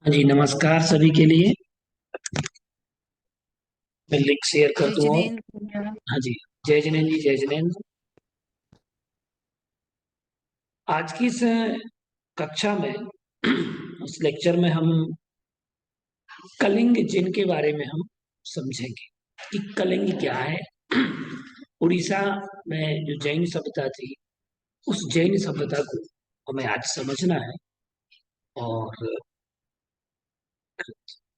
जी नमस्कार सभी के लिए। मैं लिंक शेयर कर जय दूं और जिनेंद्र भैया। हाँ जी। जय जिनेन्द्र जी, जय जिनेन्द्र। आज की इस कक्षा में उस लेक्चर में हम कलिंग जिन के बारे में हम समझेंगे कि कलिंग क्या है। उड़ीसा में जो जैन सभ्यता थी, उस जैन सभ्यता को हमें आज समझना है और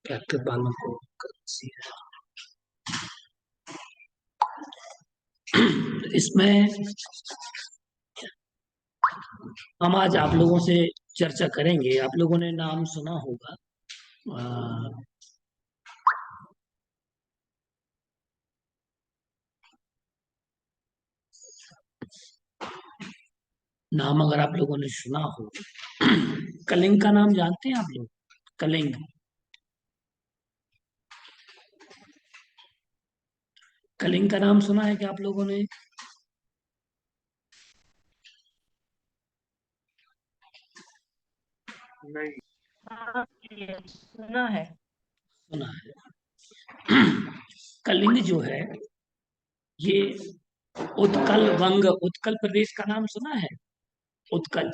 प्राकृत बालों को इसमें हम आज आप लोगों से चर्चा करेंगे। आप लोगों ने नाम सुना होगा। अ, नाम अगर आप लोगों ने सुना हो, कलिंग का नाम जानते हैं आप लोग? कलिंग, कलिंग का नाम सुना है क्या आप लोगों ने? नहीं। हाँ, ये सुना है। सुना है। कलिंग जो है, ये उत्कल वंग, उत्कल प्रदेश का नाम सुना है? उत्कल,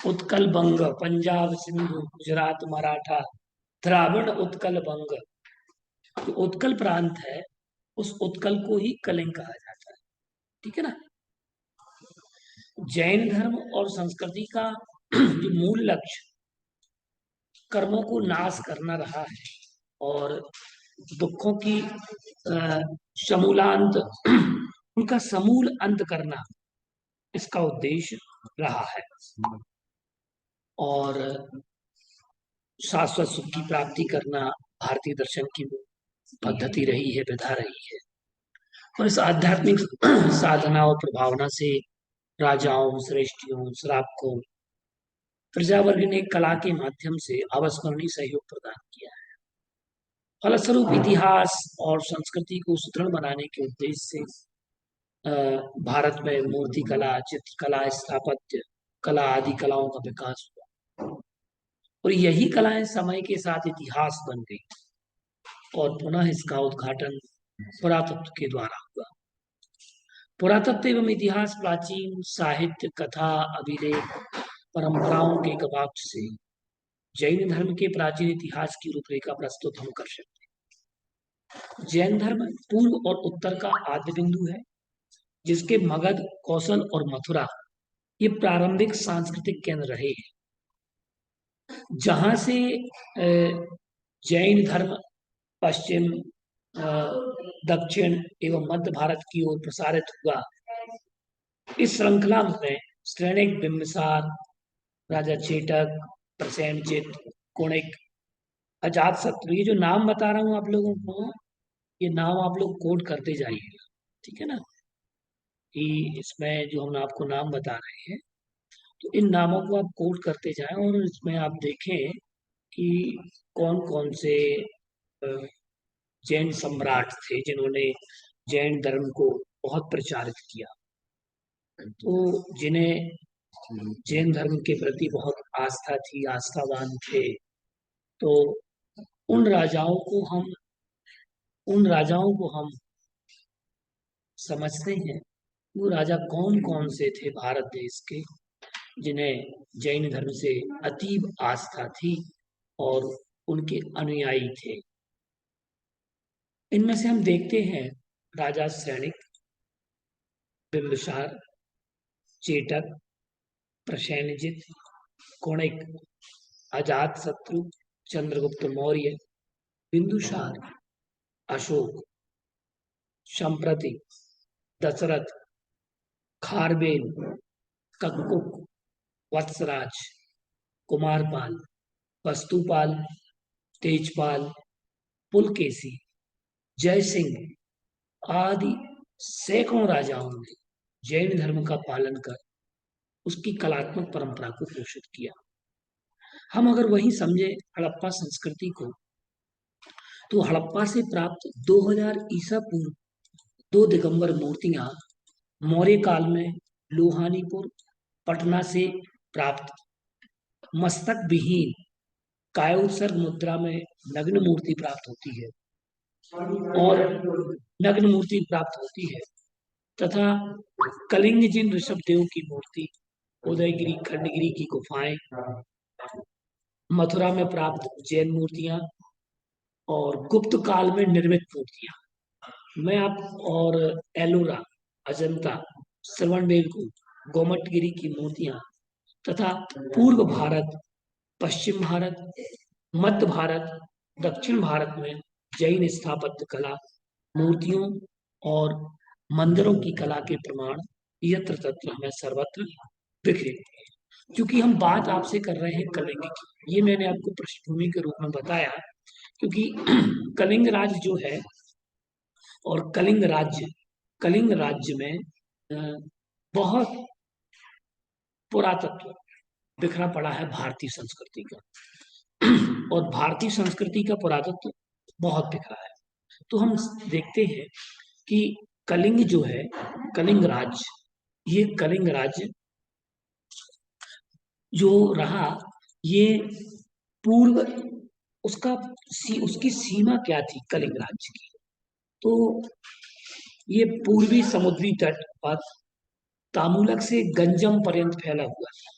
उत्कल बंग, पंजाब, सिंधु, गुजरात, मराठा, द्राविड़, उत्कल बंग। जो उत्कल प्रांत है, उस उत्कल को ही कलिंग कहा जाता है। ठीक है ना? जैन धर्म और संस्कृति का जो मूल लक्ष्य कर्मों को नाश करना रहा है और दुखों की समूलांत उनका समूल अंत करना इसका उद्देश्य रहा है। और शाश्वत सुख की प्राप्ति करना भारतीय दर्शन की पद्धति रही है, विधा रही है। और इस आध्यात्मिक साधना और प्रभावना से राजाओं, श्रेष्ठियों, श्रावकों, प्रजावर्ग ने कला के माध्यम से अविस्मरणीय सहयोग प्रदान किया है। फलस्वरूप इतिहास और संस्कृति को सुदृढ़ बनाने के उद्देश्य से भारत में मूर्ति कला, चित्रकला, स्थापत्य कला आदि कलाओं का विकास हुआ और यही कलाएं समय के साथ इतिहास बन गई और पुनः इसका उद्घाटन पुरातत्व के द्वारा हुआ। पुरातत्व एवं इतिहास प्राचीन साहित्य, कथा, अभिलेख, परंपराओं के गवाक्ष से जैन धर्म के प्राचीन इतिहास की रूपरेखा प्रस्तुत हम कर सकते हैं। जैन धर्म पूर्व और उत्तर का आद्य बिंदु है, जिसके मगध, कौशल और मथुरा ये प्रारंभिक सांस्कृतिक केंद्र रहे हैं, जहां से जैन धर्म पश्चिम, दक्षिण एवं मध्य भारत की ओर प्रसारित हुआ। इस श्रृंखला में श्रेणिक, बिंबिसार, राजा चेटक, प्रसेनजित, कुणिक, अजातशत्रु, ये जो नाम बता रहा हूँ आप लोगों को, ये नाम आप लोग कोड करते जाइएगा। ठीक है ना? कि इसमें जो हम आपको नाम बता रहे हैं, तो इन नामों को आप कोड करते जाएं और इसमें आप देखें कि कौन कौन से अ, जैन सम्राट थे जिन्होंने जैन धर्म को बहुत प्रचारित किया। तो जिन्हें जैन धर्म के प्रति बहुत आस्था थी, आस्थावान थे, तो उन राजाओं को हम उन राजाओं को हम समझते हैं। वो राजा कौन कौन से थे भारत देश के, जिन्हें जैन धर्म से अतीब आस्था थी और उनके अनुयायी थे। इनमें से हम देखते हैं राजा सैनिक, बिंबिसार, चेटक, प्रसेनजित, कुणिक, अजातशत्रु, चंद्रगुप्त मौर्य, बिंदुसार, अशोक, संप्रति, दशरथ, खारवेल, कक्कुक, वत्सराज, कुमारपाल, वस्तुपाल, तेजपाल, पुलकेशी, जयसिंह आदि सैकड़ों राजाओं ने जैन धर्म का पालन कर उसकी कलात्मक परंपरा को पोषित किया। हम अगर वही समझे हड़प्पा संस्कृति को, तो हड़प्पा से प्राप्त 2000 ईसा पूर्व दो दिगंबर मूर्तियां मौर्य काल में लोहानीपुर, पटना से प्राप्त मस्तक विहीन काय उत्सर्ग मुद्रा में नग्न मूर्ति प्राप्त होती है, और नग्न मूर्ति प्राप्त होती है, तथा कलिंग जिन ऋषभदेव की मूर्ति, उदयगिरी खंडगिरी की गुफाएं, मथुरा में प्राप्त जैन मूर्तियां और गुप्त काल में निर्मित मूर्तियां, मैं आप और एलोरा, अजंता, श्रवणबेलगोला, गोमटगिरी की मूर्तियां, तथा पूर्व भारत, पश्चिम भारत, मध्य भारत, दक्षिण भारत में जैन स्थापत्य कला, मूर्तियों और मंदिरों की कला के प्रमाण यत्र तत्र हमें सर्वत्र दिख रहे हैं। क्योंकि हम बात आपसे कर रहे हैं कलिंग की, ये मैंने आपको पृष्ठभूमि के रूप में बताया, क्योंकि कलिंग राज जो है और कलिंग राज्य में बहुत पुरातत्व बिखरा पड़ा है भारतीय संस्कृति का, और भारतीय संस्कृति का पुरातत्व बहुत बिखरा है। तो हम देखते हैं कि कलिंग जो है, कलिंग राज्य, ये कलिंग राज्य जो रहा, ये पूर्व उसकी सीमा क्या थी कलिंग राज्य की? तो ये पूर्वी समुद्री तट पर तामुलक से गंजम पर्यंत फैला हुआ था,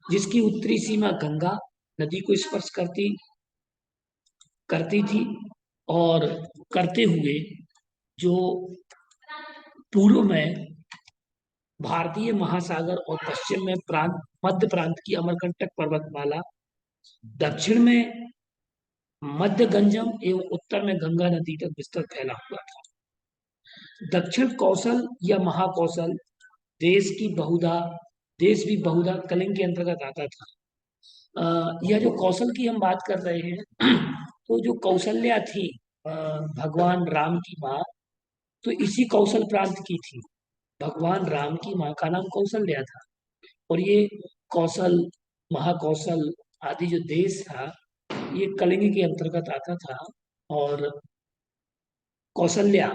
जिसकी उत्तरी सीमा गंगा नदी को स्पर्श करती थी, और करते हुए जो पूर्व में भारतीय महासागर और पश्चिम में मध्य प्रांत की अमरकंटक पर्वतमाला, दक्षिण में मध्य गंजम एवं उत्तर में गंगा नदी तक विस्तृत फैला हुआ था। दक्षिण कौशल या महाकौशल देश भी बहुधा कलिंग के अंतर्गत आता था। यह जो कौशल की हम बात कर रहे हैं, तो जो कौशल्या थी भगवान राम की माँ, तो इसी कौशल प्रांत की थी। भगवान राम की माँ का नाम कौशल्या था, और ये कौशल, महाकौशल आदि जो देश था, ये कलिंग के अंतर्गत आता था। और कौशल्या,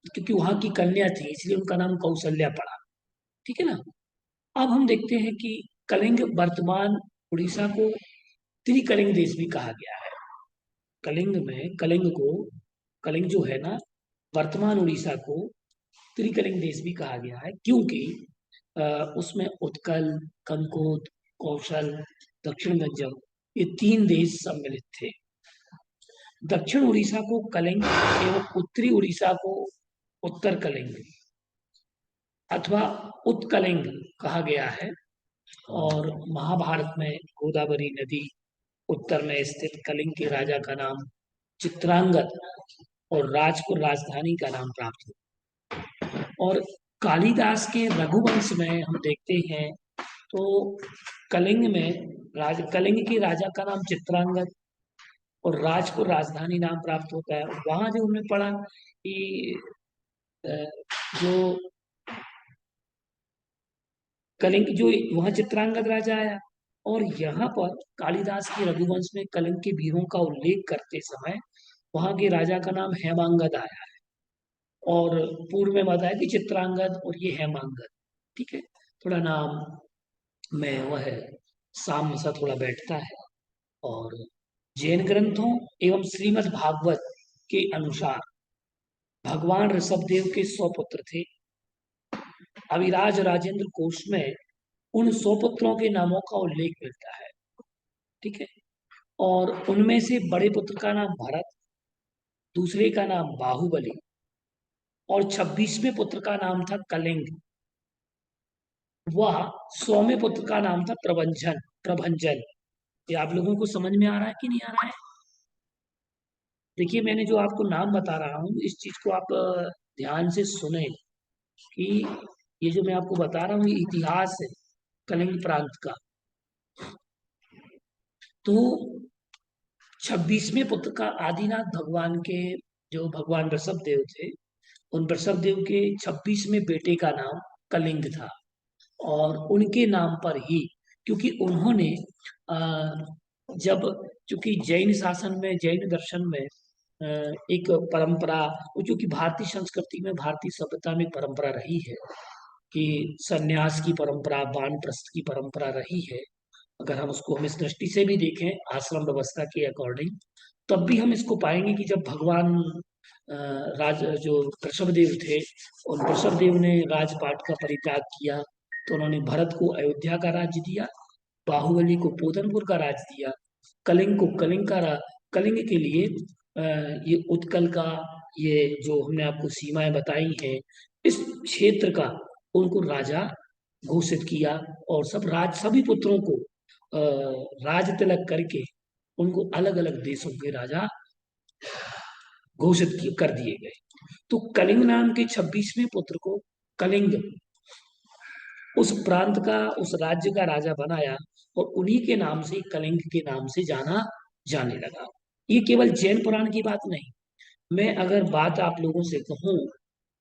क्योंकि वहां की कन्या थी, इसलिए उनका नाम कौशल्या पड़ा। ठीक है ना। अब हम देखते हैं कि कलिंग, वर्तमान उड़ीसा को त्रिकलिंग देश भी कहा गया है। कलिंग जो है ना, वर्तमान उड़ीसा को त्रिकलिंग देश भी कहा गया है, क्योंकि उसमें उत्कल, कंकोद, कौशल, दक्षिण गंजम, ये 3 देश सम्मिलित थे। दक्षिण उड़ीसा को कलिंग एवं उत्तरी उड़ीसा को उत्तर कलिंग अथवा उत्कलिंग कहा गया है। और महाभारत में गोदावरी नदी उत्तर में स्थित कलिंग के राजा का नाम चित्रांगद और राजपुर राजधानी का नाम प्राप्त हुआ। और कालिदास के रघुवंश में हम देखते हैं, तो कलिंग के राजा का नाम चित्रांगद और राजपुर राजधानी नाम प्राप्त होता है। वहां जो हमने पढ़ा कि जो कलिंग, जो वहां चित्रांगद राजा आया, और यहाँ पर कालिदास के रघुवंश में कलिंग के वीरों का उल्लेख करते समय वहां के राजा का नाम हेमांगद आया है, और पूर्व में बताया कि चित्रांगद और ये हेमांगद। ठीक है, थोड़ा नाम में वह साम्य सा थोड़ा बैठता है। और जैन ग्रंथों एवं श्रीमद् भागवत के अनुसार भगवान ऋषभदेव के 100 पुत्र थे। अविराज राजेंद्र कोश में उन 100 पुत्रों के नामों का उल्लेख मिलता है। ठीक है, और उनमें से बड़े पुत्र का नाम भरत, दूसरे का नाम बाहुबली, और 26वें पुत्र का नाम था कलिंग। वह 100वें पुत्र का नाम था प्रभंजन। ये आप लोगों को समझ में आ रहा है कि नहीं आ रहा है? देखिए, मैंने जो आपको नाम बता रहा हूँ, इस चीज को आप ध्यान से सुने कि ये जो मैं आपको बता रहा हूँ, ये इतिहास है कलिंग प्रांत का। तो 26वें पुत्र का आदिनाथ भगवान के, जो भगवान ऋषभदेव थे, उन ऋषभदेव के 26वें बेटे का नाम कलिंग था। और उनके नाम पर ही, क्योंकि उन्होंने जब, चूंकि जैन शासन में, जैन दर्शन में एक परंपरा, जो कि भारतीय संस्कृति में, भारतीय सभ्यता में परंपरा रही है कि संन्यास की परंपरा, वानप्रस्थ की परंपरा रही है। अगर हम उसको हम इस दृष्टि से भी देखें आश्रम व्यवस्था के अकॉर्डिंग, तब भी हम इसको पाएंगे कि जब भगवान राज जो वृषभदेव थे, और वृषभदेव ने राजपाट का परित्याग किया, तो उन्होंने भरत को अयोध्या का राज्य दिया, बाहुबली को पोतनपुर का राज्य दिया, कलिंग को कलिंग के लिए ये उत्कल का, ये जो हमने आपको सीमाएं बताई हैं, इस क्षेत्र का उनको राजा घोषित किया, और सभी पुत्रों को राज तिलक करके उनको अलग अलग देशों के राजा कर दिए गए। तो कलिंग नाम के 26वें पुत्र को कलिंग उस प्रांत का, उस राज्य का राजा बनाया, और उन्हीं के नाम से, कलिंग के नाम से जाना जाने लगा। ये केवल जैन पुराण की बात नहीं, मैं अगर बात आप लोगों से कहूं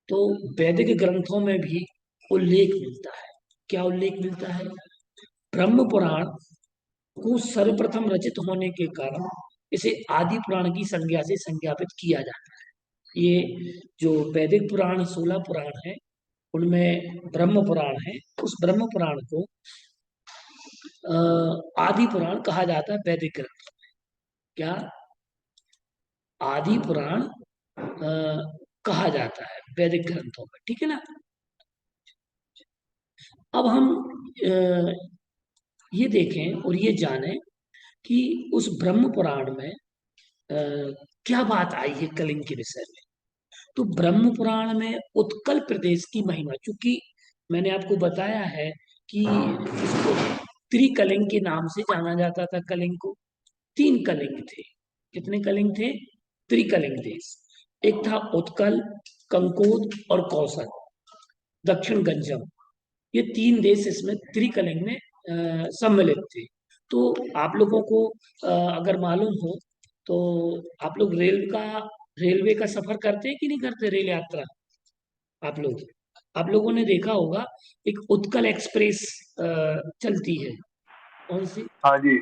तो वैदिक ग्रंथों में भी उल्लेख मिलता है। क्या उल्लेख मिलता है? ब्रह्म पुराण को सर्वप्रथम रचित होने के कारण इसे आदि पुराण की संज्ञा से संज्ञापित किया जाता है। ये जो वैदिक पुराण 16 पुराण है, उनमें ब्रह्म पुराण है, उस ब्रह्म पुराण को आदि पुराण कहा जाता है वैदिक ग्रंथ। क्या? आदि पुराण कहा जाता है वैदिक ग्रंथों में, ठीक है ना। अब हम ये देखें और ये जानें कि उस ब्रह्म पुराण में क्या बात आई है कलिंग के विषय में। तो ब्रह्म पुराण में उत्कल प्रदेश की महिमा, चूंकि मैंने आपको बताया है कि इसको त्रिकलिंग के नाम से जाना जाता था। कलिंग को 3 कलिंग थे। कितने कलिंग थे? त्रिकलिंग देश। एक था उत्कल, कंकोद और कौशल, दक्षिण गंजम। ये 3 देश इसमें त्रिकलिंग में सम्मिलित थे। तो आप लोगों को अगर मालूम हो तो आप लोग रेलवे का सफर करते हैं कि नहीं करते, रेल यात्रा? आप लोग आप लोगों ने देखा होगा, एक उत्कल एक्सप्रेस चलती है। कौन सी हाँ जी,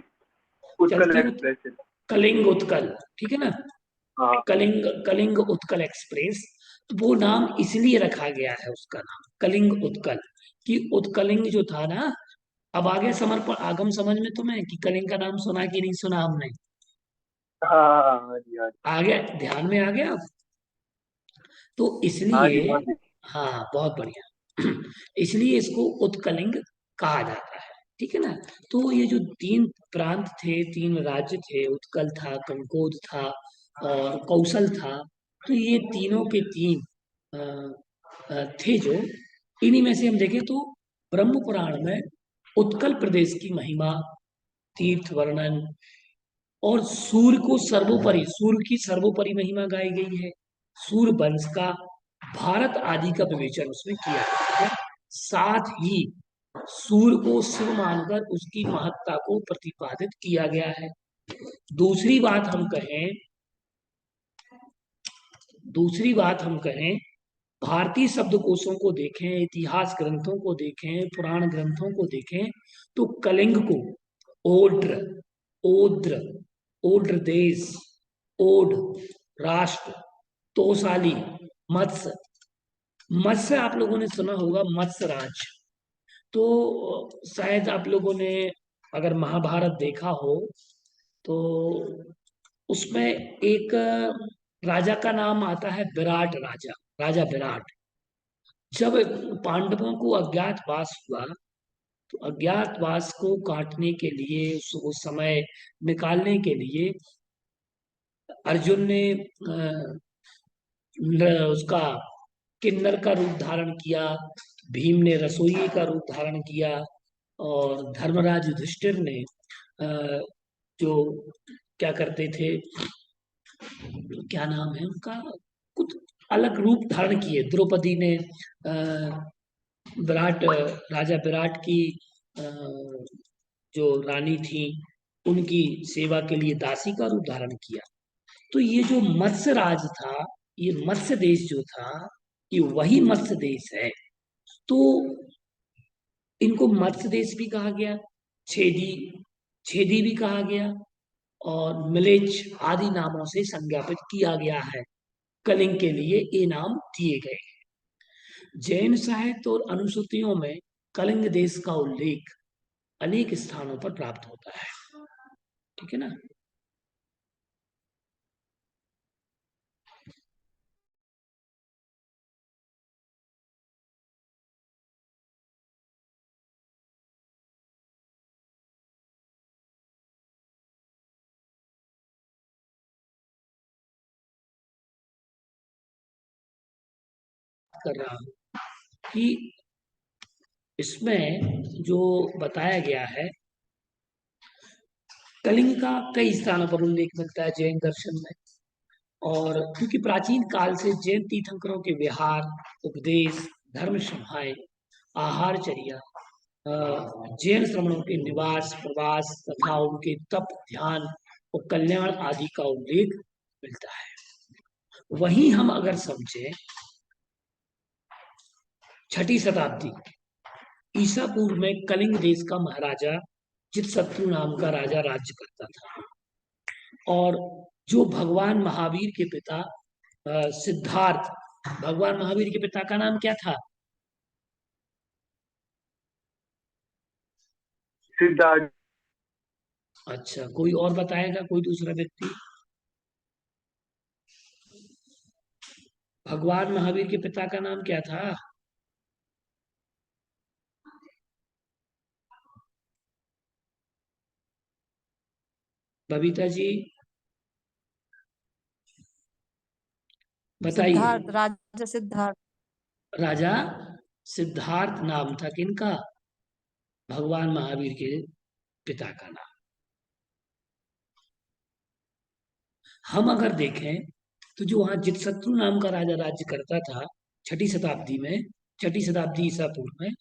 उत्कल चलती है? एक्सप्रेस। कलिंग उत्कल, ठीक है ना। हाँ कलिंग कलिंग उत्कल एक्सप्रेस। तो वो नाम इसलिए रखा गया है, उसका नाम कलिंग उत्कल, कि उत्कलिंग जो था ना। अब आ गया समर्पण आगम समझ में तुम्हें, कि कलिंग का नाम सुना कि नहीं सुना हमने? हाँ हाँ हाँ जी, हाँ जी। आ गया, ध्यान में आ गया। तो हाँ जी, इसलिए, हाँ जी। हाँ बहुत बढ़िया। इसलिए इसको उत्कलिंग कहा जाता है, ठीक है ना। तो ये जो 3 प्रांत थे, 3 राज्य थे, उत्कल था, कंकोद था और कौशल था, तो ये तीनों के तीन थे जो, इन्हीं में से हम देखें तो ब्रह्म पुराण में उत्कल प्रदेश की महिमा, तीर्थ वर्णन, और सूर्य की सर्वोपरि महिमा गाई गई है। सूर्य वंश का, भारत आदि का विवेचन उसमें किया गया है। साथ ही सूर्य को शिव मानकर उसकी महत्ता को प्रतिपादित किया गया है। दूसरी बात हम कहें दूसरी बात हम कहें, भारतीय शब्दकोशों को देखें, इतिहास ग्रंथों को देखें, पुराण ग्रंथों को देखें, तो कलिंग को ओड्र, ओद्र, ओड्र देश, ओड राष्ट्र, तोसाली, मत्स्य। मत्स्य आप लोगों ने सुना होगा, मत्स्य राज। तो शायद आप लोगों ने अगर महाभारत देखा हो तो उसमें एक राजा का नाम आता है विराट राजा, राजा विराट। जब पांडवों को अज्ञातवास हुआ, तो अज्ञातवास को काटने के लिए, उसको समय निकालने के लिए अर्जुन ने उसका किन्नर का रूप धारण किया, भीम ने रसोई का रूप धारण किया, और धर्मराज युधिष्ठिर ने जो क्या करते थे, क्या नाम है उनका, कुछ अलग रूप धारण किए। द्रौपदी ने विराट राजा विराट की जो रानी थी, उनकी सेवा के लिए दासी का रूप धारण किया। तो ये जो मत्स्य राज था, ये मत्स्य देश जो था, ये वही मत्स्य देश है। तो इनको मत्स्य देश भी कहा गया, छेदी छेदी भी कहा गया, और मिलेच आदि नामों से संज्ञापित किया गया है। कलिंग के लिए ये नाम दिए गए। जैन साहित्य और अनुसूतियों में कलिंग देश का उल्लेख अनेक स्थानों पर प्राप्त होता है। ठीक है ना। कर रहा हूं कि इसमें जो बताया गया है, कलिंग का कई स्थानों पर उल्लेख मिलता है जैन दर्शन में। और क्योंकि प्राचीन काल से जैन तीर्थंकरों के विहार, उपदेश, धर्म सभाएं, आहारचर्या, जैन श्रमणों के निवास, प्रवास तथा उनके तप, ध्यान और कल्याण आदि का उल्लेख मिलता है। वहीं हम अगर समझें, छठी शताब्दी ईसा पूर्व में कलिंग देश का महाराजा चित्रशत्रु नाम का राजा राज्य करता था। और जो भगवान महावीर के पिता सिद्धार्थ, भगवान महावीर के पिता का नाम क्या था? सिद्धार्थ। अच्छा, कोई और बताएगा, कोई दूसरा व्यक्ति? भगवान महावीर के पिता का नाम क्या था? बबीता जी बताइए। सिद्धार्थ, राजा सिद्धार्थ। राजा सिद्धार्थ नाम था किनका? भगवान महावीर के पिता का नाम। हम अगर देखें तो जो वहां जितशत्रु नाम का राजा राज्य करता था छठी शताब्दी में, छठी शताब्दी ईसा पूर्व में,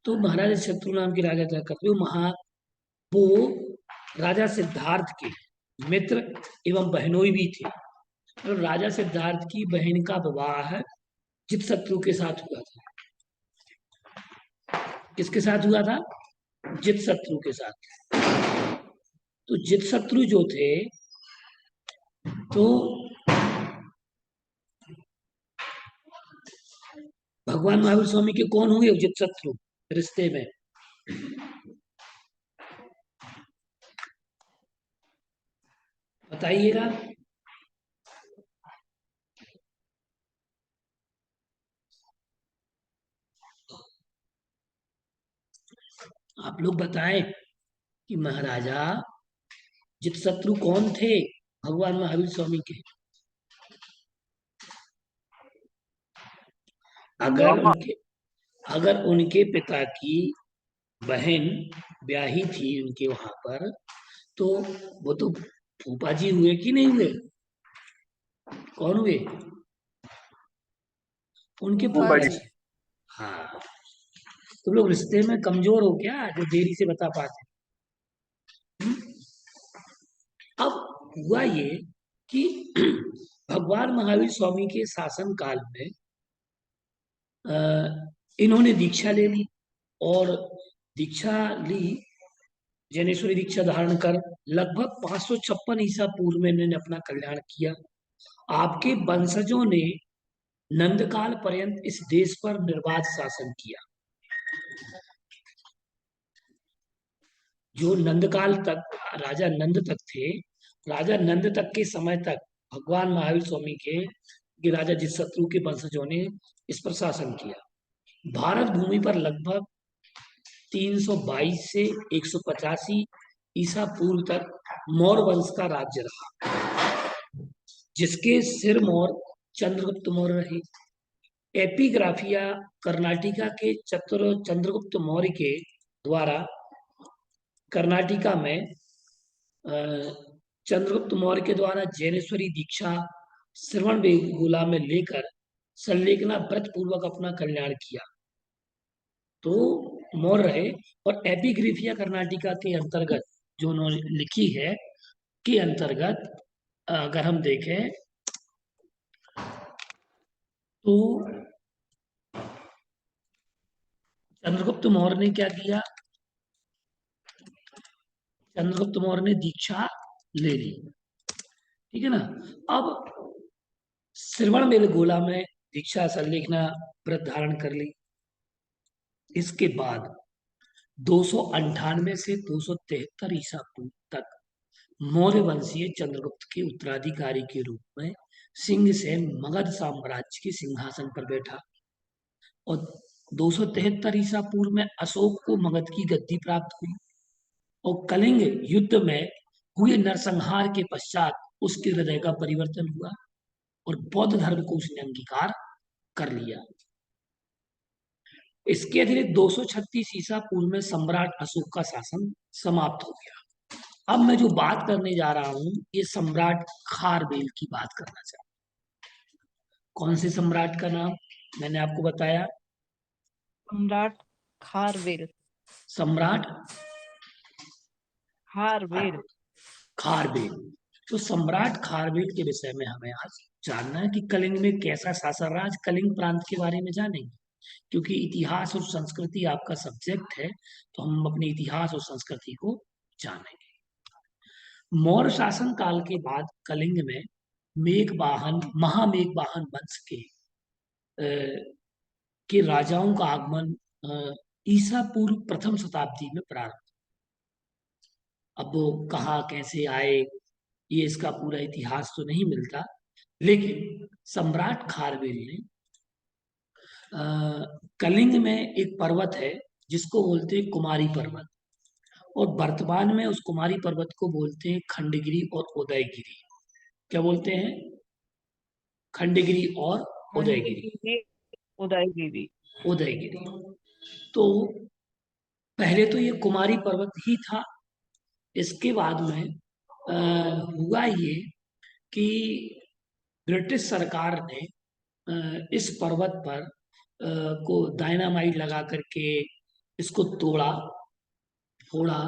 तो महाराजा शत्रु नाम के राजा क्या करते हो, वो राजा सिद्धार्थ के मित्र एवं बहनोई भी थे। तो राजा सिद्धार्थ की बहन का विवाह जितशत्रु के साथ हुआ था। किसके साथ हुआ था? जितशत्रु के साथ। तो जितशत्रु जो थे, तो भगवान महावीर स्वामी के कौन हुए जितशत्रु रिश्ते में? बताइएगा। आप लोग बताएं कि महाराजा जितशत्रु कौन थे भगवान महावीर स्वामी के? अगर मामा। उनके अगर उनके पिता की बहन ब्याही थी उनके वहां पर, तो वो तो फूफा जी हुए कि नहीं हुए? कौन हुए? उनके फूफा फूफा फूफा जी। जी। हाँ। तुम लोग रिश्ते में कमजोर हो क्या, जो देरी से बता पाते? अब हुआ ये कि भगवान महावीर स्वामी के शासन काल में अ, इन्होंने दीक्षा ले ली। और दीक्षा ली, जैनेश्वरी दीक्षा धारण कर लगभग 556 ईसा पूर्व में इन्होंने अपना कल्याण किया। आपके वंशजों ने नंदकाल पर्यंत इस देश पर निर्बाध शासन किया। जो नंदकाल तक राजा नंद तक थे, राजा नंद तक के समय तक भगवान महावीर स्वामी के राजा जितशत्रु के वंशजों ने इस पर शासन किया। भारत भूमि पर लगभग 322 से 185 ईसा पूर्व तक मौर्य वंश का राज्य रहा, जिसके सिर मौर्य चंद्रगुप्त मौर्य रहे। एपिग्राफिया कर्नाटिका के चंद्रगुप्त मौर्य के द्वारा कर्नाटिका में चंद्रगुप्त मौर्य के द्वारा जैनेश्वरी दीक्षा श्रवण बेगुला में लेकर संलेखना व्रत पूर्वक अपना कल्याण किया, तो मौर्य रहे। और एपिग्राफिया कर्नाटिका के अंतर्गत जो उन्होंने लिखी है, के अंतर्गत अगर हम देखें तो चंद्रगुप्त मौर्य ने क्या किया? चंद्रगुप्त मौर्य ने दीक्षा ले ली, ठीक है ना। अब श्रवण बेलगोला में दीक्षा संलेखना व्रत धारण कर ली। इसके बाद 298 से 273 ईसा पूर्व तक मौर्य वंशीय चंद्रगुप्त के उत्तराधिकारी के रूप में सिंहसेन मगध साम्राज्य के सिंहासन पर बैठा और 273 ईसा पूर्व में अशोक को मगध की गद्दी प्राप्त हुई और कलिंग युद्ध में हुए नरसंहार के पश्चात उसके हृदय का परिवर्तन हुआ और बौद्ध धर्म को उसने अंगीकार कर लिया। इसके अतिरिक्त 236 ईसा पूर्व में सम्राट अशोक का शासन समाप्त हो गया। अब मैं जो बात करने जा रहा हूं ये सम्राट खारवेल की बात करना चाहता हूं। कौन से सम्राट का नाम मैंने आपको बताया? सम्राट खारवेल। सम्राट खारवेल। खारवेल। तो सम्राट खारवेल के विषय में हमें आज जानना है कि कलिंग में कैसा शासन रहा। आज कलिंग प्रांत के बारे में जानेंगे क्योंकि इतिहास और संस्कृति आपका सब्जेक्ट है, तो हम अपने इतिहास और संस्कृति को जानेंगे। मौर्य शासन काल के बाद कलिंग में मेघवाहन महामेघवाहन वंश के राजाओं का आगमन ईसा पूर्व प्रथम शताब्दी में प्रारंभ। अब वो कहाँ कैसे आए ये इसका पूरा इतिहास तो नहीं मिलता, लेकिन सम्राट खारवेल ने कलिंग में एक पर्वत है जिसको बोलते हैं कुमारी पर्वत, और वर्तमान में उस कुमारी पर्वत को बोलते हैं खंडगिरी और उदयगिरी। क्या बोलते हैं? खंडगिरी और उदयगिरी। उदयगिरी। उदयगिरी। तो पहले तो ये कुमारी पर्वत ही था। इसके बाद में हुआ ये कि ब्रिटिश सरकार ने इस पर्वत पर को डायनामाइट लगा करके इसको तोड़ा फोड़ा,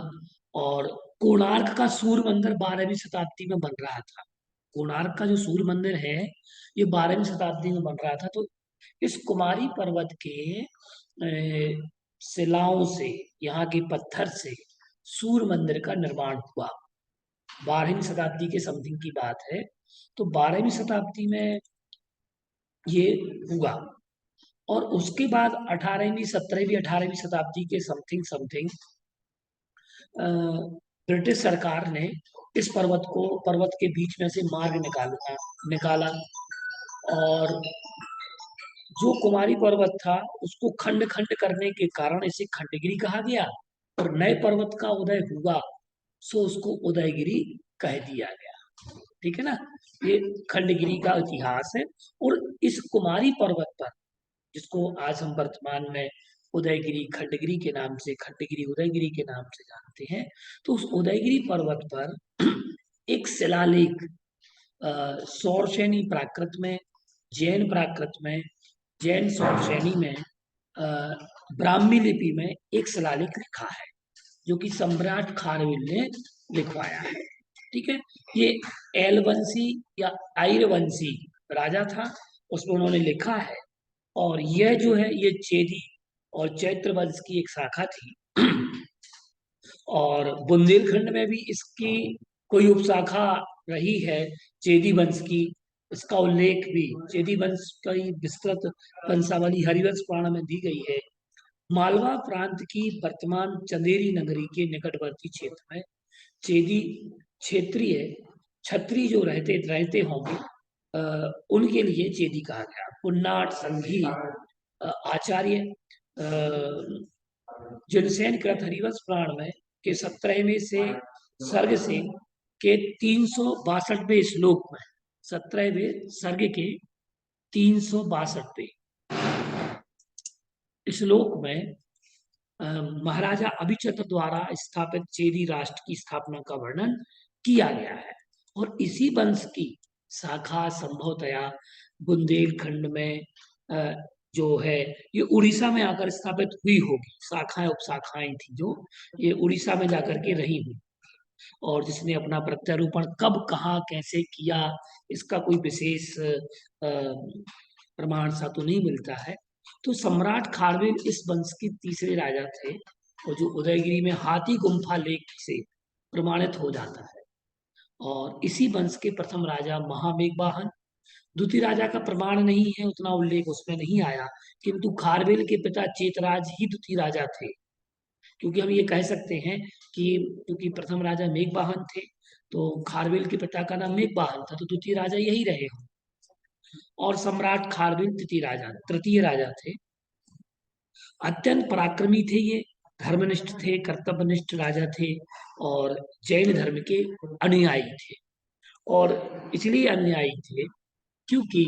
और कोणार्क का सूर्य मंदिर 12वीं शताब्दी में बन रहा था। कोणार्क का जो सूर्य मंदिर है ये 12वीं शताब्दी में बन रहा था। तो इस कुमारी पर्वत के शिलाओं से, यहाँ के पत्थर से सूर्य मंदिर का निर्माण हुआ। 12वीं शताब्दी के समथिंग की बात है। तो 12वीं शताब्दी में ये हुआ, और उसके बाद 18वीं 17वीं 18वीं शताब्दी के समथिंग समथिंग ब्रिटिश सरकार ने इस पर्वत के बीच में से मार्ग निकाला, और जो कुमारी पर्वत था उसको खंड खंड करने के कारण इसे खंडगिरी कहा गया, और नए पर्वत का उदय हुआ सो उसको उदयगिरी कह दिया गया। ठीक है ना, ये खंडगिरी का इतिहास है। और इस कुमारी पर्वत पर, जिसको आज हम वर्तमान में उदयगिरी खंडगिरी के नाम से, खंडगिरी उदयगिरी के नाम से जानते हैं, तो उस उदयगिरी पर्वत पर एक शिलालेख सौरसेनी प्राकृत में, जैन प्राकृत में, जैन सौरसेनी में, ब्राह्मी लिपि में एक शिलालेख लिखा है जो कि सम्राट खारवेल ने लिखवाया है। ठीक है, ये एलवंशी या आर्यवंशी राजा था, उसमें उन्होंने लिखा है। और यह जो है ये चेदी और चैत्र वंश की एक शाखा थी, और बुंदेलखंड में भी इसकी कोई उपशाखा रही है चेदी वंश की। इसका उल्लेख भी चेदी वंश की विस्तृत वंशावली हरिवंश पुराण में दी गई है। मालवा प्रांत की वर्तमान चंदेरी नगरी के निकटवर्ती क्षेत्र में चेदी क्षेत्रीय छत्री जो रहते होंगे उनके लिए चेदी कहा गया। पुन्नाट संघी आचार्य जिनसेन कृत हरिवंश पुराण में के 17वें से सर्ग से के 362वें श्लोक में, 17वें सर्ग के 362वें श्लोक में महाराजा अभिचत्र द्वारा स्थापित चेदी राष्ट्र की स्थापना का वर्णन किया गया है। और इसी वंश की शाखा संभवतया बुंदेलखंड में जो है ये उड़ीसा में आकर स्थापित हुई होगी। शाखाएं उपशाखाएं थी जो ये उड़ीसा में जाकर के रही हुई, और जिसने अपना प्रत्यारोपण कब कहाँ कैसे किया इसका कोई विशेष प्रमाण सा तो नहीं मिलता है। तो सम्राट खारवेल इस वंश के तीसरे राजा थे, और जो उदयगिरी में हाथी गुम्फा लेख से प्रमाणित हो जाता है। और इसी वंश के प्रथम राजा महामेघवाहन, द्वितीय राजा का प्रमाण नहीं है, उतना उल्लेख उसमें नहीं आया, किंतु खारवेल के पिता चेतराज ही द्वितीय राजा थे। क्योंकि हम ये कह सकते हैं कि क्योंकि प्रथम राजा मेघवाहन थे, तो खारवेल के पिता का नाम मेघवाहन था, तो द्वितीय राजा यही रहे हों। और सम्राट खारवेल तृतीय राजा थे। अत्यंत पराक्रमी थे ये, धर्मनिष्ठ थे, कर्तव्यनिष्ठ राजा थे, और जैन धर्म के अनुयायी थे। और इसलिए अनुयायी थे क्योंकि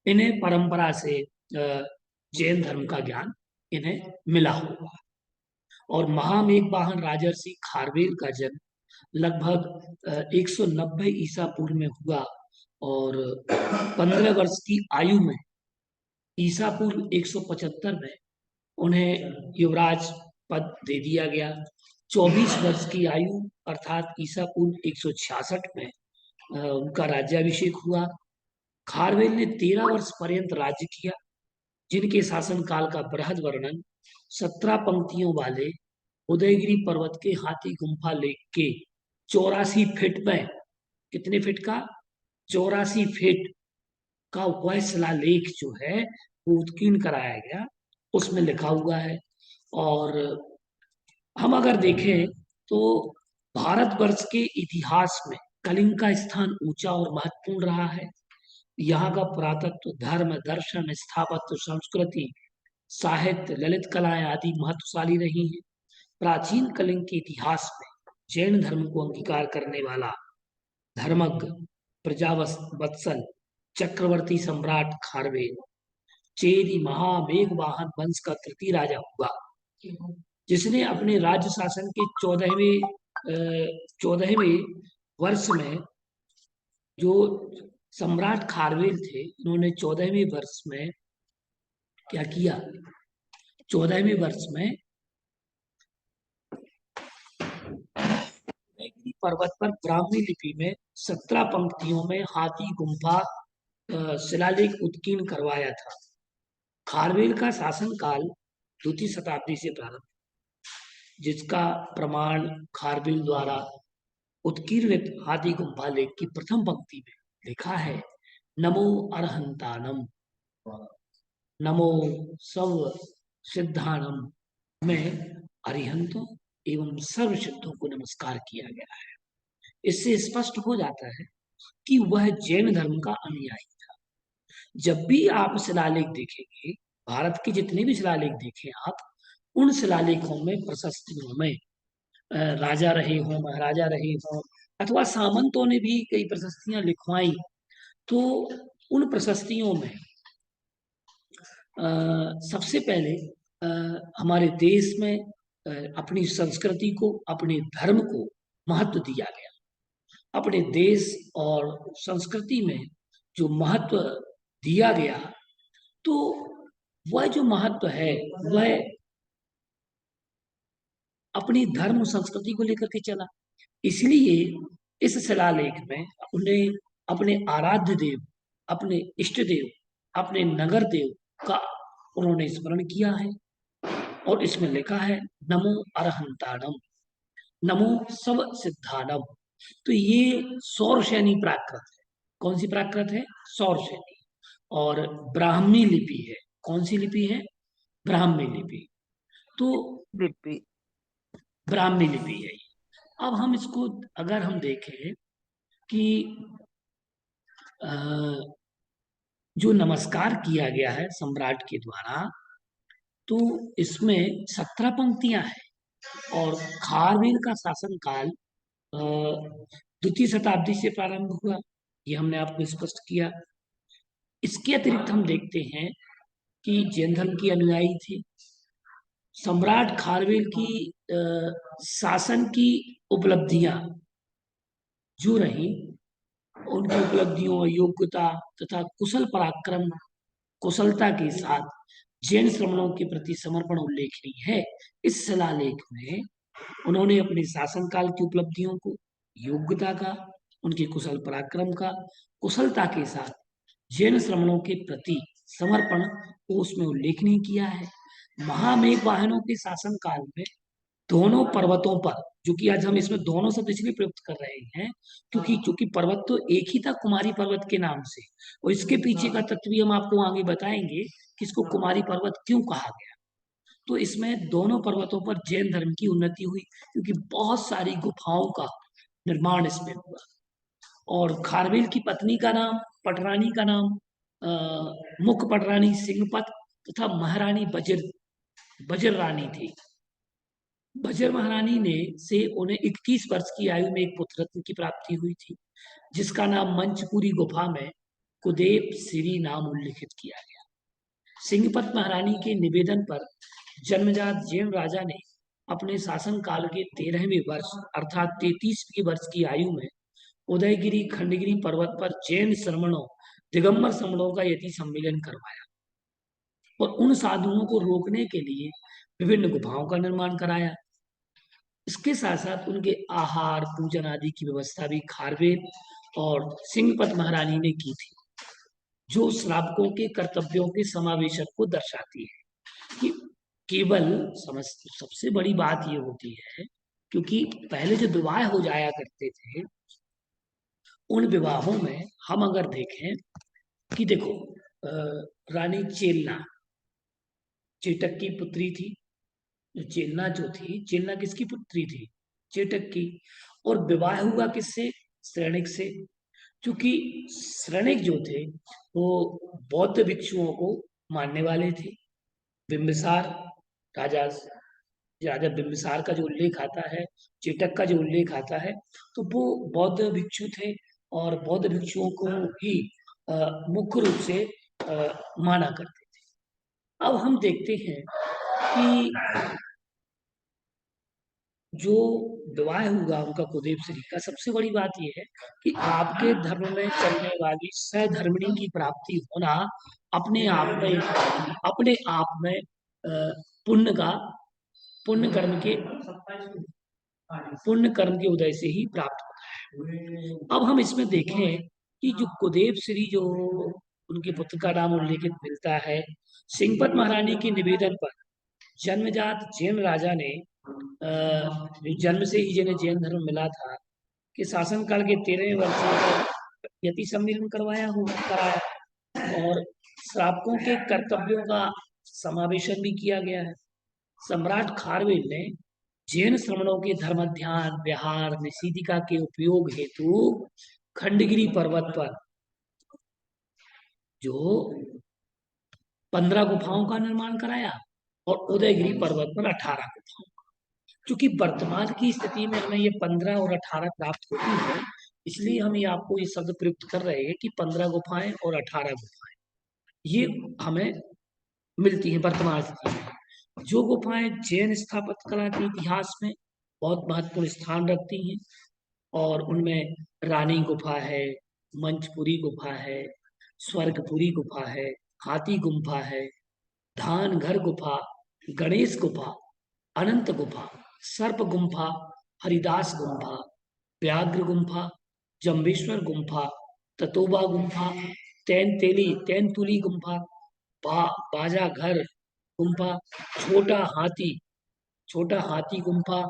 इन्हें परंपरा से जैन धर्म का ज्ञान इन्हें मिला हुआ। और महामेघवाहन राजर्षि खारवेल का जन्म लगभग 190 ईसा पूर्व में हुआ, और 15 वर्ष की आयु में ईसा पूर्व 175 में उन्हें युवराज पद दे दिया गया। 24 वर्ष की आयु अर्थात ईसा पूर्व 166 में उनका राज्याभिषेक हुआ। खारवेल ने 13 वर्ष पर्यंत राज्य किया, जिनके शासनकाल का बृहद वर्णन 17 पंक्तियों वाले उदयगिरी पर्वत के हाथी गुम्फा लेख के 84 फीट में, कितने फीट का? 84 फीट का वह शिलालेख जो है वो उत्कीर्ण कराया गया, उसमें लिखा हुआ है। और हम अगर देखें तो भारतवर्ष के इतिहास में कलिंग का स्थान ऊंचा और महत्वपूर्ण रहा है। यहाँ का पुरातत्व, धर्म, दर्शन, स्थापत्य, संस्कृति, साहित्य, ललित कलाएं आदि महत्वशाली रही हैं। प्राचीन कलिंग के इतिहास में जैन धर्म को अंगीकार करने वाला धर्मज्ञ प्रजावत्सल चक्रवर्ती सम्राट खारवेल चेरी महामेघवाहन वंश का तृतीय राजा हुआ, जिसने अपने राज्य शासन के 14वें वर्ष में, जो सम्राट खारवेल थे, इन्होंने 14वें वर्ष में क्या किया? 14वें वर्ष में पर्वत पर ब्राह्मी लिपि में 17 पंक्तियों में हाथी गुम्फा शिलालेख उत्कीर्ण करवाया था। खारवेल का शासनकाल द्वितीय शताब्दी से प्रारंभ, जिसका प्रमाण खारवेल द्वारा उत्कीर्णित हाथी गुम्फा लेख की प्रथम पंक्ति में लिखा है, नमो अरहंतानम, नमो सर्व सिद्धानम, में अरिहंतों एवं सर्व सिद्धों को नमस्कार किया गया है। इससे स्पष्ट हो जाता है कि वह जैन धर्म का अनुयायी था। जब भी आप शिलालेख देखेंगे, भारत के जितने भी शिलालेख देखें आप, उन शिलालेखों में, प्रशस्तियों में राजा रहे हों, महाराजा रहे हों, अथवा सामंतों ने भी कई प्रशस्तियां लिखवाई, तो उन प्रशस्तियों में सबसे पहले हमारे देश में अपनी संस्कृति को, अपने धर्म को महत्व दिया गया। अपने देश और संस्कृति में जो महत्व दिया गया, तो वह जो महत्व है वह अपनी धर्म संस्कृति को लेकर के चला। इसलिए इस शिलालेख में उन्हें अपने आराध्य देव, अपने इष्ट देव, अपने नगर देव का उन्होंने स्मरण किया है। और इसमें लिखा है, नमो अरहंतानम, नमो सब सिद्धानम। तो ये सौरसेनी प्राकृत है। कौन सी प्राकृत है? सौरसेनी। और ब्राह्मी लिपि है। कौन सी लिपि है? ब्राह्मी लिपि। तो लिपि ब्राह्मी लिपि है ये। अब हम इसको अगर हम देखें कि जो नमस्कार किया गया है सम्राट के द्वारा, तो इसमें 17 पंक्तियां हैं। और खारवेल का शासनकाल द्वितीय शताब्दी से प्रारंभ हुआ, ये हमने आपको स्पष्ट किया। इसके अतिरिक्त हम देखते हैं कि जैन धर्म के अनुयायी थे। सम्राट खारवेल की शासन की उपलब्धियां जो रही, उनकी उपलब्धियों, योग्यता तथा कुशल पराक्रम, कुशलता के साथ जैन श्रमणों के प्रति समर्पण उल्लेखनीय है। इस शिलालेख में उन्होंने अपने शासनकाल की उपलब्धियों को, योग्यता का, उनके कुशल पराक्रम का, कुशलता के साथ जैन श्रमणों के प्रति समर्पण को उसमें उल्लेखनीय किया है। महामेघवाहनों के शासनकाल में दोनों पर्वतों पर, जो कि आज हम इसमें दोनों शब्द इसलिए प्रयुक्त कर रहे हैं क्योंकि पर्वत तो एक ही था, कुमारी पर्वत के नाम से, और इसके पीछे का तत्व भी हम आपको आगे बताएंगे कि इसको कुमारी पर्वत क्यों कहा गया। तो इसमें दोनों पर्वतों पर जैन धर्म की उन्नति हुई, क्योंकि बहुत सारी गुफाओं का निर्माण इसमें हुआ। और खारवेल की पत्नी का नाम, पटरानी का नाम मुख पटरानी सिंहपत तथा महारानी बजर रानी थी। बजर महारानी ने से उन्हें 21 वर्ष की आयु में एक पुत्र रत्न की प्राप्ति हुई थी, जिसका नाम मंचपुरी गुफा में कुदेव श्री नाम उल्लिखित किया गया। सिंहपत महारानी के निवेदन पर जन्मजात जैन राजा ने अपने शासन काल के 13वें वर्ष अर्थात 33वीं वर्ष की आयु में उदयगिरी खंडगिरी पर्वत पर जैन श्रमणों दिगंबर श्रमणों का यति सम्मेलन करवाया और उन साधुओं को रोकने के लिए विभिन्न गुफाओं का निर्माण कराया। इसके साथ साथ उनके आहार पूजन आदि की व्यवस्था भी खारवेल और सिंहपत महारानी ने की थी, जो श्रावकों के कर्तव्यों के समावेशक को दर्शाती है। कि केवल सबसे बड़ी बात ये होती है, क्योंकि पहले जो विवाह हो जाया करते थे, उन विवाहों में हम अगर देखें कि देखो रानी चेलना चेटक की पुत्री थी। चेलना जो थी, चेलना किसकी पुत्री थी? चेटक की। और विवाह हुआ किससे? श्रेणिक से। क्योंकि श्रेणिक जो थे वो बौद्ध भिक्षुओं को मानने वाले थे। बिंबिसार राजा राजा बिंबिसार का जो उल्लेख आता है, चेटक का जो उल्लेख आता है, तो वो बौद्ध भिक्षु थे और बौद्ध भिक्षुओं को ही मुख्य रूप से माना करते थे। अब हम देखते हैं कि जो विवाह हुआ उनका कुदेव श्री का, सबसे बड़ी बात यह है कि आपके धर्म में चलने वाली सहधर्मिणी की प्राप्ति होना अपने आप में पुण्य कर्म के उदय से ही प्राप्त होता है। अब हम इसमें देखें कि जो कुदेव श्री जो उनके पुत्र का नाम उल्लेखित मिलता है, सिंहपत महारानी के निवेदन पर जन्मजात जैन राजा ने जन्म से ही जिन्हें जैन धर्म मिला था कि शासनकाल के 13वें वर्ष में यति सम्मेलन कराया और श्रावकों के कर्तव्यों का समावेशन भी किया गया है। सम्राट खारवेल ने जैन श्रमणों के धर्माध्यान विहार निषेधिका के उपयोग हेतु खंडगिरी पर्वत पर जो 15 गुफाओं का निर्माण कराया और उदयगिरी पर्वत पर 18 गुफाओं का। क्योंकि वर्तमान की स्थिति में हमें ये 15 और 18 प्राप्त होती है, इसलिए हम ये आपको ये शब्द प्रयुक्त कर रहे हैं कि 15 गुफाएं और 18 गुफाएं ये हमें मिलती हैं वर्तमान स्थिति में। जो गुफाएं जैन स्थापत्य कला के इतिहास में बहुत महत्वपूर्ण स्थान रखती हैं और उनमें रानी गुफा है, मंचपुरी गुफा है, स्वर्गपुरी गुफा है, हाथी गुफा है, धानघर गुफा, गणेश गुफा, अनंत गुफा, सर्प गुम्फा, हरिदास गुम्फा, व्याघ्र गुम्फा, जम्बेश्वर गुम्फा, ततोबा गुम्फा, तैनतुली गुम्फा, बाजा घर गुम्फा, छोटा हाथी गुम्फा,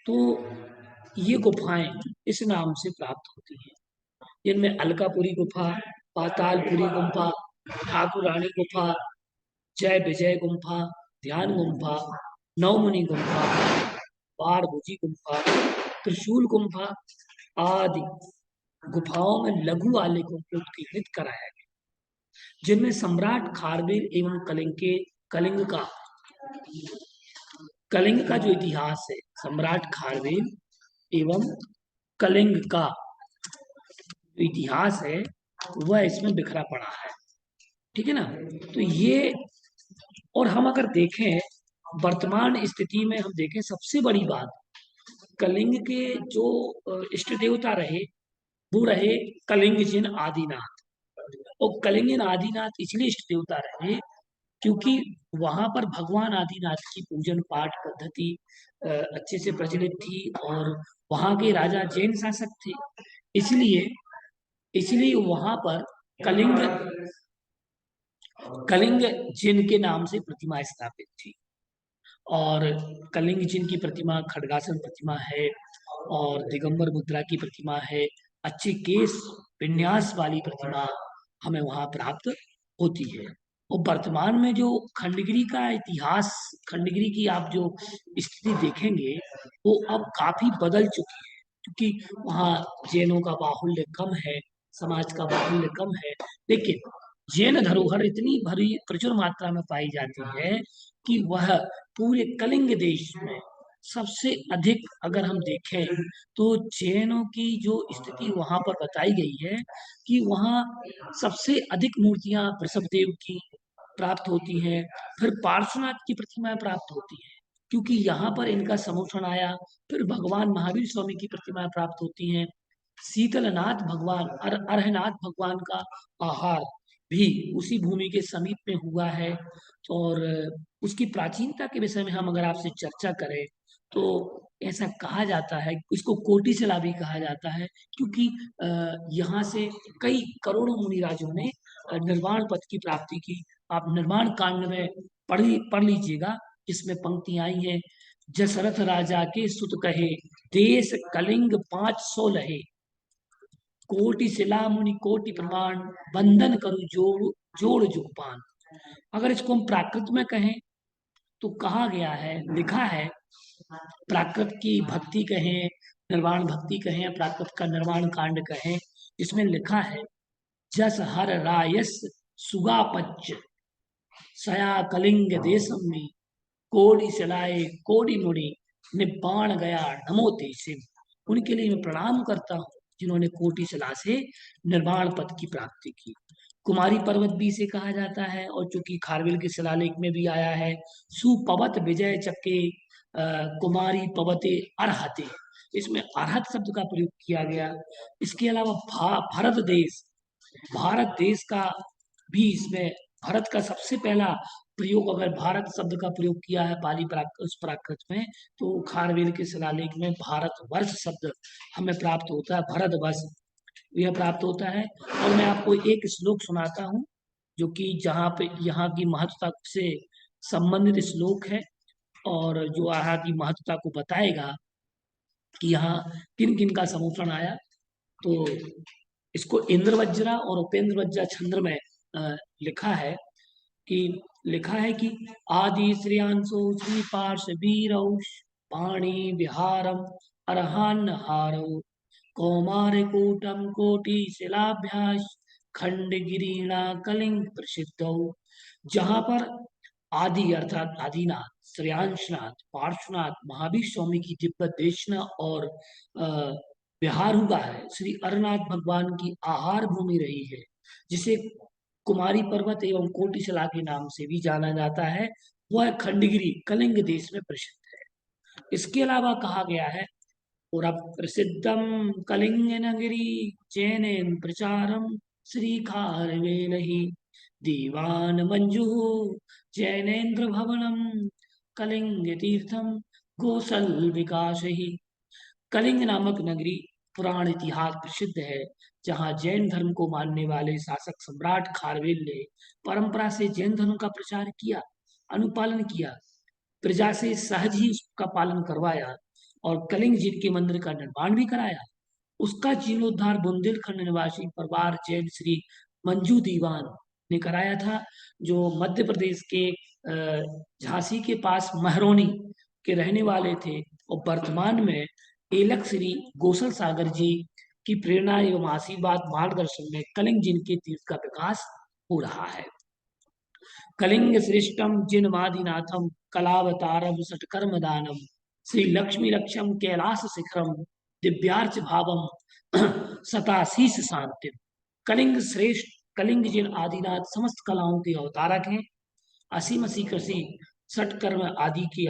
तो ये गुफाएं इस नाम से प्राप्त होती हैं। जिनमें अलकापुरी गुफा, पातालपुरी गुम्फा, ठाकुरानी गुफा, जय विजय गुम्फा, ध्यान गुम्फा, नवमुनि गुम्फा, बारभुजी गुम्फा, त्रिशूल गुम्फा आदि गुफाओं में लघु आलेखों को उत्कीर्णित कराया गया, जिनमें सम्राट खारवेल एवं कलिंग का जो इतिहास है, सम्राट खारवेल एवं कलिंग का इतिहास है वह इसमें बिखरा पड़ा है। ठीक है ना? तो ये, और हम अगर देखें वर्तमान स्थिति में, हम देखें सबसे बड़ी बात, कलिंग के जो इष्ट देवता रहे वो रहे कलिंग जिन आदिनाथ। और कलिंग जिन आदिनाथ इसलिए इष्ट देवता रहे क्योंकि वहां पर भगवान आदिनाथ की पूजन पाठ पद्धति अच्छे से प्रचलित थी और वहां के राजा जैन शासक थे। इसलिए वहां पर कलिंग जिन के नाम से प्रतिमा स्थापित थी। और कलिंग जिन की प्रतिमा खड्गासन प्रतिमा है और दिगंबर मुद्रा की प्रतिमा है, अच्छे केस विन्यास वाली प्रतिमा हमें वहां प्राप्त होती है। और वर्तमान में जो खंडगिरी का इतिहास, खंडगिरी की आप जो स्थिति देखेंगे वो अब काफी बदल चुकी है, क्योंकि वहाँ जैनों का बाहुल्य कम है, समाज का बाहुल्य कम है, लेकिन जैन धरोहर इतनी भरी प्रचुर मात्रा में पाई जाती है कि वह पूरे कलिंग देश में सबसे अधिक, अगर हम देखें तो जैनों की जो स्थिति वहां पर बताई गई है कि वहाँ सबसे अधिक मूर्तियां वृषभदेव की प्राप्त होती हैं, फिर पार्श्वनाथ की प्रतिमाएं प्राप्त होती हैं, क्योंकि यहाँ पर इनका समुद्रण आया, फिर भगवान महावीर स्वामी की प्रतिमाएं प्राप्त होती हैं, शीतलनाथ भगवान अरहनाथ भगवान का आहार भी उसी भूमि के समीप में हुआ है। और उसकी प्राचीनता के विषय में हम अगर आपसे चर्चा करें तो ऐसा कहा जाता है, इसको कोटि शिला भी कहा जाता है, क्योंकि यहाँ से कई करोड़ों मुनिराजों ने निर्वाण पद की प्राप्ति की। आप निर्माण कांड में पढ़ लीजिएगा, जिसमें पंक्तियां आई हैं, जसरथ राजा के सुत कहे, देश कलिंग 500 लहे, कोटि शिला मुनि कोटि प्रमाण, बंधन करु जोड़ जोड़ जुगपान। अगर इसको हम प्राकृत में कहें तो कहा गया है, लिखा है, प्राकृत की भक्ति कहें, निर्वाण भक्ति कहें, या प्राकृत का निर्वाण कांड कहें, इसमें लिखा है, जस हर रायस सुगापच सया कलिंग देशम में, कोडि सिलाए कोडि मुनि, निब्बाण गया नमो तेसिम। उनके लिए मैं प्रणाम करता हूँ जिन्होंने कोटि शिला से निर्वाण पद की प्राप्ति की। कुमारी पर्वत भी इसे कहा जाता है, और चूंकि खारवेल के शिलालेख में भी आया है, सुपवत विजय चक्के कुमारी पवते अरहते, इसमें अरहत शब्द का प्रयोग किया गया। इसके अलावा भारत देश का भी इसमें, भारत का सबसे पहला प्रयोग, अगर भारत शब्द का प्रयोग किया है पाली उस प्राकृत में, तो खारवेल के शिलालेख में भारत वर्ष शब्द हमें प्राप्त होता है, भारतवर्ष यह प्राप्त होता है। और मैं आपको एक श्लोक सुनाता हूँ जो कि जहाँ पे यहाँ की महत्ता से संबंधित श्लोक है, और जो यहाँ की महत्ता को बताएगा कि यहाँ किन किन का समुद्रण आया। तो इसको इंद्रवज्रा और उपेंद्र वज्रा छंद में लिखा है कि आदि श्रेयांशो श्री पार्श वीरौष पाणी विहारम अरहान हारो कौमारकूटम कोटि शिलाभ्यास खंडगिरीणा कलिंग प्रसिद्धौ। जहाँ पर आदि अर्थात आदिनाथ, श्रेयांशनाथ, पार्श्वनाथ, महावीर स्वामी की दिव्य देशना और विहार हुआ है, श्री अरनाथ भगवान की आहार भूमि रही है, जिसे कुमारी पर्वत एवं कोटि शिला के नाम से भी जाना जाता है, वह खंडगिरी कलिंग देश में प्रसिद्ध है। इसके अलावा कहा गया है, और अब प्रसिद्धम कलिंग नगरी जैन प्रचारम श्री खारवेलहि, दीवान मंजू जैनेन्द्र भवनम कलिंग तीर्थम गोसल विकास ही। कलिंग नामक नगरी पुराण इतिहास प्रसिद्ध है, जहाँ जैन धर्म को मानने वाले शासक सम्राट खारवेल ने परंपरा से जैन धर्म का प्रचार किया, अनुपालन किया, प्रजा से सहज ही उसका पालन करवाया, और कलिंग जी के मंदिर का निर्माण भी कराया। उसका जीर्णोद्धार बुंदेलखंड निवासी परिवार जैन श्री मंजू दीवान ने कराया था, जो मध्य प्रदेश के झांसी के पास महरौनी के रहने वाले थे, और वर्तमान में एलक श्री गोसल सागर जी की प्रेरणा एवं आशीर्वाद मार्गदर्शन में कलिंग जिन के तीर्थ का विकास हो रहा है। कलिंग श्रेष्ठम जिनमादिनाथम कलावतारम सटकर्म दानम श्री लक्ष्मी लक्ष्यम कैलाश शिखरम दिव्यार्च भावम सताशीष शांति। कलिंग श्रेष्ठ, कलिंग जिन आदिनाथ समस्त कलाओं के अवतारक हैं, असीम कृषि सटकर्म आदि की